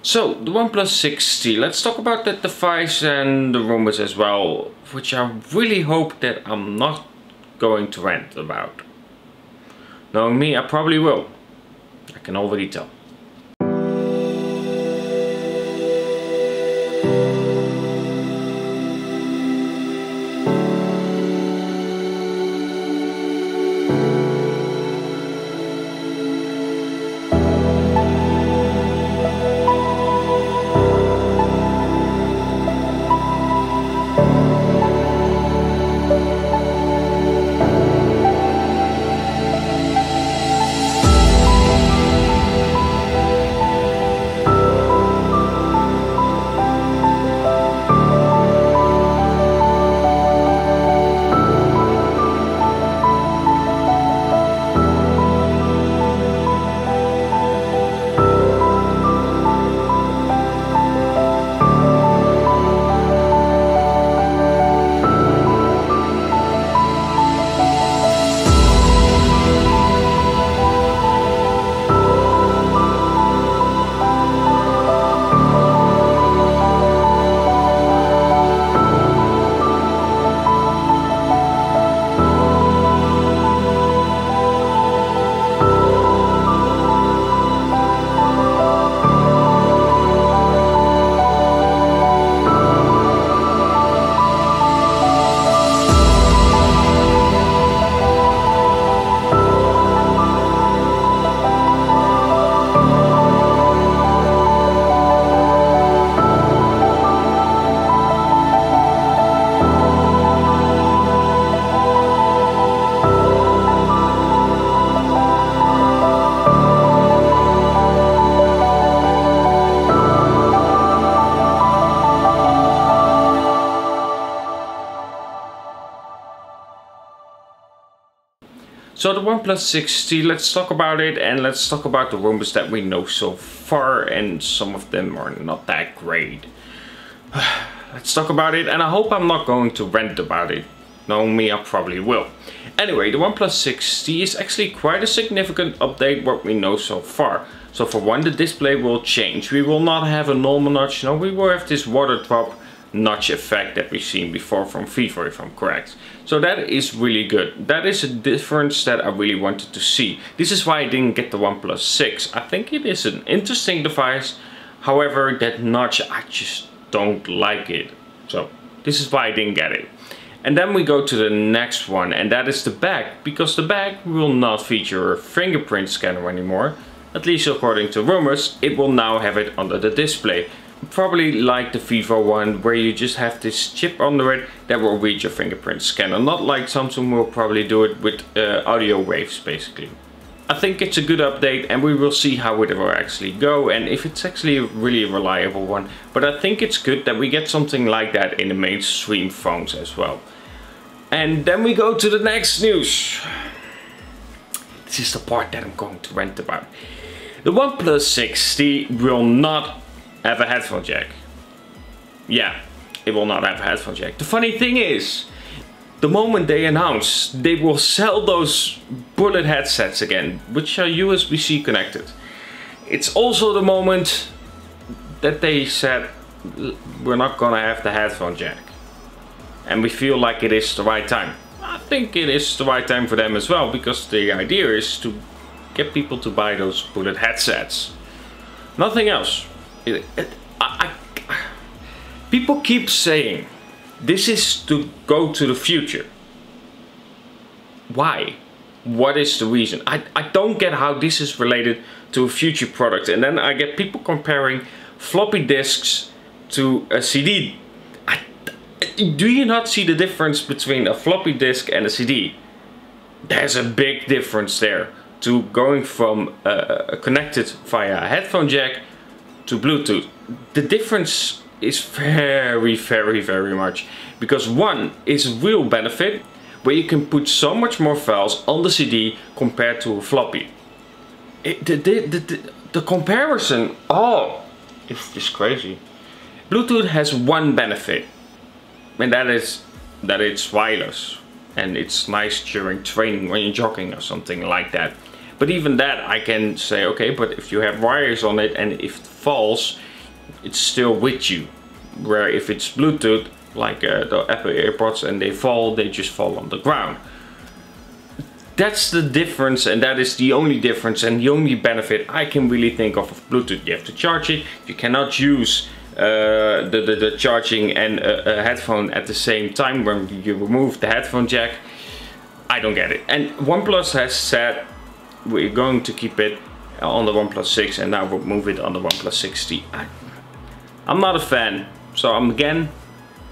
So, the OnePlus 6T, let's talk about that device and the rumors as well, which I really hope that I'm not going to rant about. Knowing me, I probably will. I can already tell. So the OnePlus 6T, let's talk about it, and let's talk about the rumors that we know so far, and some of them are not that great. Let's talk about it, and I hope I'm not going to rant about it. Knowing me, I probably will. Anyway, the OnePlus 6T is actually quite a significant update what we know so far. So for one, the display will change. We will not have a normal notch, no, we will have this water drop notch effect that we've seen before from Vivo, if I'm correct. So that is really good. That is a difference that I really wanted to see. This is why I didn't get the OnePlus 6. I think it is an interesting device. However, that notch, I just don't like it. So this is why I didn't get it. And then we go to the next one, and that is the back. Because the back will not feature a fingerprint scanner anymore. At least according to rumors, it will now have it under the display. Probably like the Vivo one, where you just have this chip under it that will read your fingerprint scanner. Not like Samsung will probably do it with audio waves, basically. I think it's a good update, and we will see how it will actually go and if it's actually a really reliable one. But I think it's good that we get something like that in the mainstream phones as well. And then we go to the next news. This is the part that I'm going to rant about. The OnePlus 6T will not have a headphone jack. Yeah, it will not have a headphone jack. The funny thing is, the moment they announce they will sell those bullet headsets again, which are USB-C connected, it's also the moment that they said we're not gonna have the headphone jack. And we feel like it is the right time. I think it is the right time for them as well, because the idea is to get people to buy those bullet headsets. Nothing else. People keep saying this is to go to the future. Why? What is the reason? I don't get how this is related to a future product. And then I get people comparing floppy disks to a CD. Do you not see the difference between a floppy disk and a CD? There's a big difference there. To going from connected via a headphone jack to Bluetooth. The difference is very much, because one is a real benefit where you can put so much more files on the CD compared to a floppy. The comparison, oh, it's just crazy. Bluetooth has one benefit, and that is that it's wireless and it's nice during training when you're jogging or something like that. But even that I can say, okay, but if you have wires on it and if it falls, it's still with you. Where if it's Bluetooth, like the Apple AirPods, and they just fall on the ground. That's the difference, and that is the only difference and the only benefit I can really think of Bluetooth. You have to charge it. You cannot use the charging and a headphone at the same time when you remove the headphone jack. I don't get it. And OnePlus has said we're going to keep it on the OnePlus 6 and now we'll move it on the OnePlus 6T. I'm not a fan, so I'm again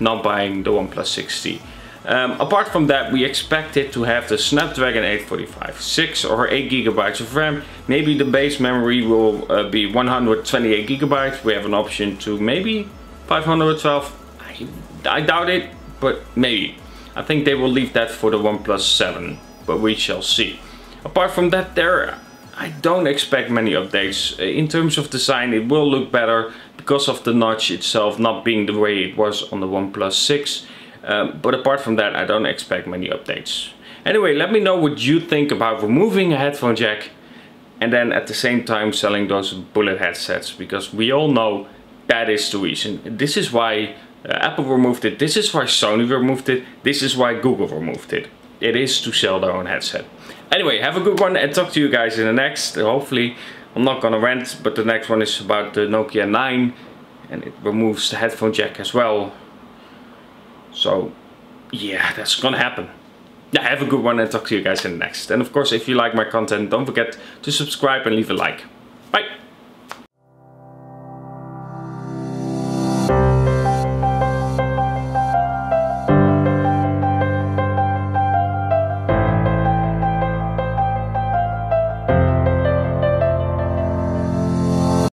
not buying the OnePlus 6T. Apart from that, we expect it to have the Snapdragon 845, 6 or 8 GB of RAM. Maybe the base memory will be 128 GB. We have an option to maybe 512. I doubt it, but maybe. I think they will leave that for the OnePlus 7, but we shall see. Apart from that, I don't expect many updates. In terms of design, it will look better because of the notch itself not being the way it was on the OnePlus 6. But apart from that, I don't expect many updates. Anyway, let me know what you think about removing a headphone jack and then at the same time selling those bullet headsets, because we all know that is the reason. This is why Apple removed it, this is why Sony removed it, this is why Google removed it. It is to sell their own headset. Anyway, have a good one and talk to you guys in the next. Hopefully, I'm not gonna rant, but the next one is about the Nokia 9 and it removes the headphone jack as well. So yeah, that's gonna happen. Yeah, have a good one and talk to you guys in the next. And of course, if you like my content, don't forget to subscribe and leave a like. Bye!